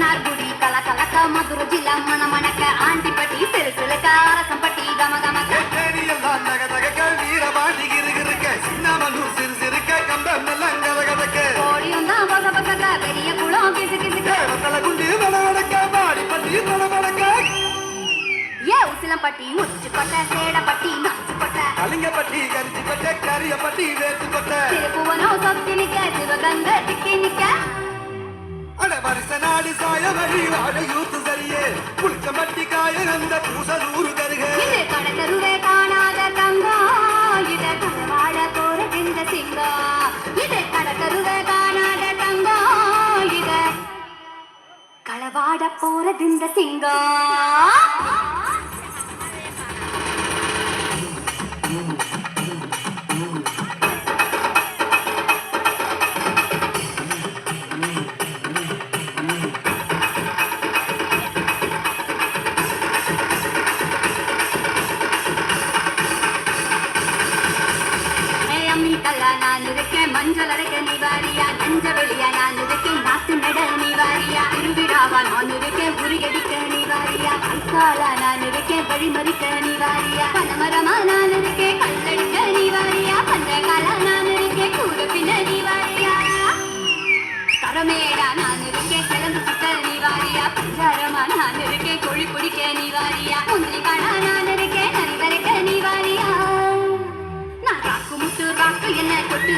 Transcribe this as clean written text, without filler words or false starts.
மன்னார்குடி கலகலக்க மதுரை ஜில்லா மணமணக்க ஆண்டிப்பட்டி சிறுசிலுக்க அரசம்பட்டி கமகமக்க எல்லாம் நகதக வீரபாண்டி இருக்க சின்னமனூர் சிறுசிறுக்க கம்பம் எல்லாம் கதகதக்க கோடியும் தான் பக பகக்க பெரிய குளம் கிசு கிசுக்க தலை குண்டு வளவடக்க பாடிப்பட்டி வளவடக்க ஏ உசிலம்பட்டி உச்சிக்கொட்டை சேடப்பட்டி நாச்சிக்கொட்டை கலிங்கப்பட்டி கரிச்சிக்கொட்டை கரியப்பட்டி வேத்துக்கொட்டை திருப்புவனம் சொத்தி நிக்க சிவகங்கை திக்கி நிக்க அட வருஷ நாடு சாய வழி வாட யூத்து சரியே புளிச்சம்பட்டி காய அந்த பூசலூரு கருகே இது கடற்கருவே காணாத தங்கம் இத கடவாட போறதிந்த சிங்கம் இது கடற்கருவே காணாத தங்கம் இத களவாட போறதிந்த சிங்கம் நான் இருக்கேன் மஞ்சள் அரைக்க நீவாரியா நஞ்ச வெளியா நான் இருக்கேன் நாத்து நட நீவாரியா திருவிழாவா நான் இருக்கேன் உரியடிக்க நீவாரியா கைக்காலா நான் இருக்கேன் வழிமறிக்க நீவாரியா பனமரமா நான் இருக்கேன் கல்லடிக்க நீவாரியா பஞ்சகாலா நான் இருக்கேன் கூறுப்பின நீவாரியா கரமேடா நான் இருக்கேன் கிளம்பு சுத்த நீவாரியா பஞ்சாரமா நான் இருக்கேன் கொழி குடிக்க நீவாரியா முந்திரி காடா நான் இருக்கேன் நரிவரைக்க நீவாரியா ராக்கு என்ன தொட்டு